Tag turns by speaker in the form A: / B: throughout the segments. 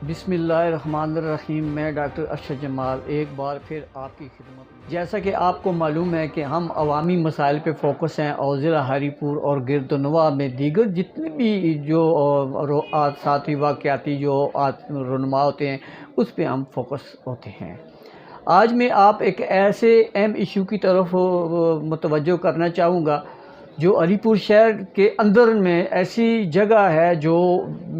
A: बिस्मिल्लाहिर्रहमानिर्रहीम। मैं डॉक्टर अरशद जमाल एक बार फिर आपकी खिदमत में। जैसा कि आपको मालूम है कि हम अवामी मसाइल पे फोकस हैं और ज़िला हरीपुर और गिरदनवा में दीगर जितने भी जो साथी वाक़याती जो रुनमा होते हैं उस पे हम फोकस होते हैं। आज मैं आप एक ऐसे अहम इशू की तरफ मुतवज्जो करना चाहूँगा जो अलीपुर शहर के अंदर में ऐसी जगह है जो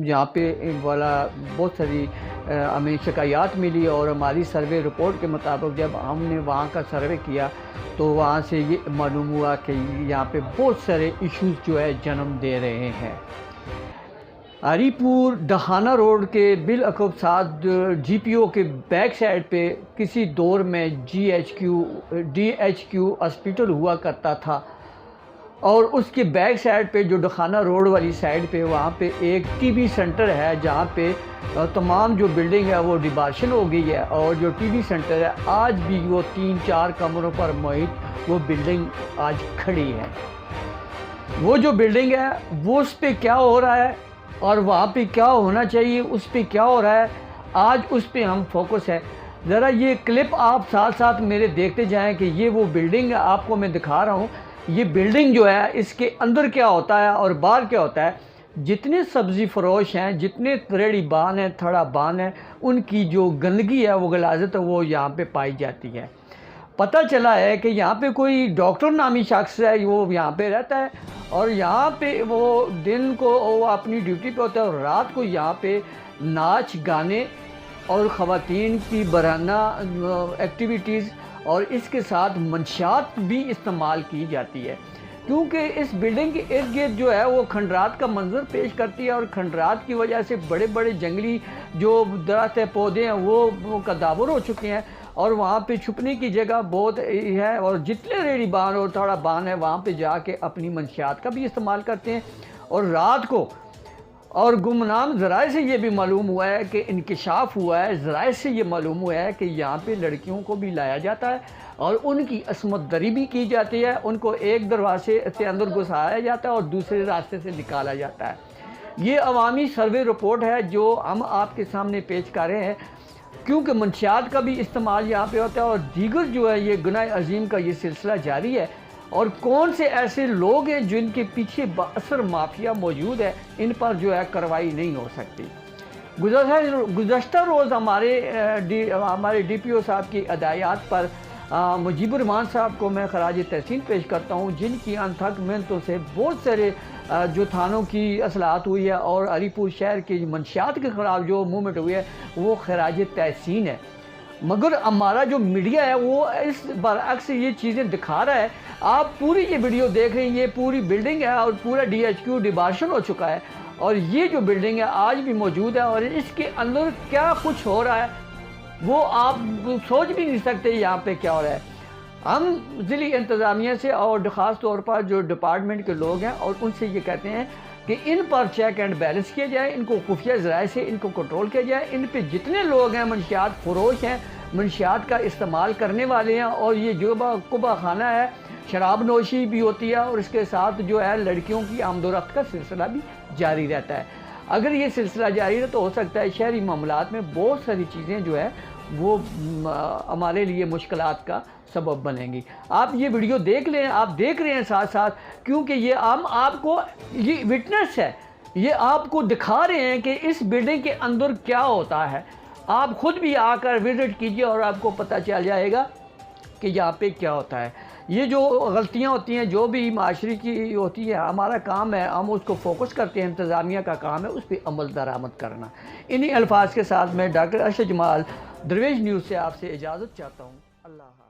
A: यहाँ पे वाला बहुत सारी हमें शिकायत मिली और हमारी सर्वे रिपोर्ट के मुताबिक जब हमने वहाँ का सर्वे किया तो वहाँ से ये मालूम हुआ कि यहाँ पे बहुत सारे इश्यूज़ जो है जन्म दे रहे हैं। हरीपुर डहाना रोड के बिलअकब साथ GPO के बैक साइड पे किसी दौर में DHQ हॉस्पिटल हुआ करता था और उसके बैक साइड पे जो डखाना रोड वाली साइड पे वहाँ पे एक TB सेंटर है जहाँ पे तमाम जो बिल्डिंग है वो डिबार्शन हो गई है और जो TB सेंटर है आज भी वो 3-4 कमरों पर मुहित वो बिल्डिंग आज खड़ी है। वो जो बिल्डिंग है वो उस पर क्या हो रहा है और वहाँ पे क्या होना चाहिए उस पर क्या हो रहा है, आज उस पर हम फोकस है। ज़रा ये क्लिप आप साथ साथ मेरे देखते जाएँ कि ये वो बिल्डिंग आपको मैं दिखा रहा हूँ। ये बिल्डिंग जो है इसके अंदर क्या होता है और बाहर क्या होता है। जितने सब्ज़ी फरोश हैं, जितने रेड़ी बान हैं, थड़ा बान है, उनकी जो गंदगी है वो गलाजत है वो यहाँ पे पाई जाती है। पता चला है कि यहाँ पे कोई डॉक्टर नामी शख्स है वो यहाँ पे रहता है और यहाँ पे वो दिन को वो अपनी ड्यूटी पे होता है और रात को यहाँ पे नाच गाने और ख़वातीन की बराना एक्टिविटीज़ और इसके साथ मंशियात भी इस्तेमाल की जाती है क्योंकि इस बिल्डिंग के इर्द गिर्द जो है वो खंडरात का मंजर पेश करती है और खंडरात की वजह से बड़े बड़े जंगली जो दरख्त पौधे हैं वो कदावर हो चुके हैं और वहाँ पे छुपने की जगह बहुत है और जितने रेड़ी बान और थोड़ा बान है वहाँ पे जाके अपनी मंशियात का भी इस्तेमाल करते हैं। और रात को और गुमनाम ज़राए से ये भी मालूम हुआ है कि इंकिशाफ हुआ है, ज़राए से ये मालूम हुआ है कि यहाँ पे लड़कियों को भी लाया जाता है और उनकी असमत दरी भी की जाती है। उनको एक दरवाजे से अंदर घुसाया जाता है और दूसरे रास्ते से निकाला जाता है। ये अवामी सर्वे रिपोर्ट है जो हम आपके सामने पेश कर रहे हैं क्योंकि मंशियात का भी इस्तेमाल यहाँ पे होता है और दीगर जो है ये गुनाह अजीम का ये सिलसिला जारी है। और कौन से ऐसे लोग हैं जिनके पीछे बाअसर माफिया मौजूद है, इन पर जो है कार्रवाई नहीं हो सकती। गुज़श्ता रोज़ हमारे DPO साहब की हदायत पर मुजीबुर रहमान साहब को मैं खराज तहसीन पेश करता हूँ जिनकी अनथक मेहनतों से बहुत सारे जो थानों की असलाहत हुई है और अलीपुर शहर की मंशियात के ख़िलाफ़ जो मूवमेंट हुई है वो खराज तहसीन है। मगर हमारा जो मीडिया है वो इस बरअक्स ये चीज़ें दिखा रहा है। आप पूरी ये वीडियो देख रहे हैं, ये पूरी बिल्डिंग है और पूरा DHQ डिबार्शन हो चुका है और ये जो बिल्डिंग है आज भी मौजूद है और इसके अंदर क्या कुछ हो रहा है वो आप सोच भी नहीं सकते यहाँ पे क्या हो रहा है। हम ज़िली इंतज़ामिया से और ख़ास तौर पर जो डिपार्टमेंट के लोग हैं और उनसे ये कहते हैं कि इन पर चेक एंड बैलेंस किया जाए, इनको खुफिया ज़राए से इनको कंट्रोल किया जाए। इन पे जितने लोग हैं मंशियात फरोश हैं, मंशियात का इस्तेमाल करने वाले हैं और ये जो कुबा खाना है, शराब नोशी भी होती है और इसके साथ जो है लड़कियों की आमदोरफ्त का सिलसिला भी जारी रहता है। अगर ये सिलसिला जारी रहे तो हो सकता है शहरी मामलात में बहुत सारी चीज़ें जो है वो हमारे लिए मुश्किलात का सबब बनेंगी। आप ये वीडियो देख लें, आप देख रहे हैं साथ साथ क्योंकि ये हम आपको ये विटनेस है, ये आपको दिखा रहे हैं कि इस बिल्डिंग के अंदर क्या होता है। आप ख़ुद भी आकर विज़िट कीजिए और आपको पता चल जाएगा कि यहाँ पे क्या होता है। ये जो गलतियाँ होती हैं जो भी माशरे की होती है, हमारा काम है हम उसको फोकस करते हैं, इंतज़ामिया का काम है उस पर अमल दरामद करना। इन्हीं अल्फाज के साथ मैं डॉक्टर अरशद जमाल दरवेश न्यूज़ से आपसे इजाज़त चाहता हूँ। अल्लाह।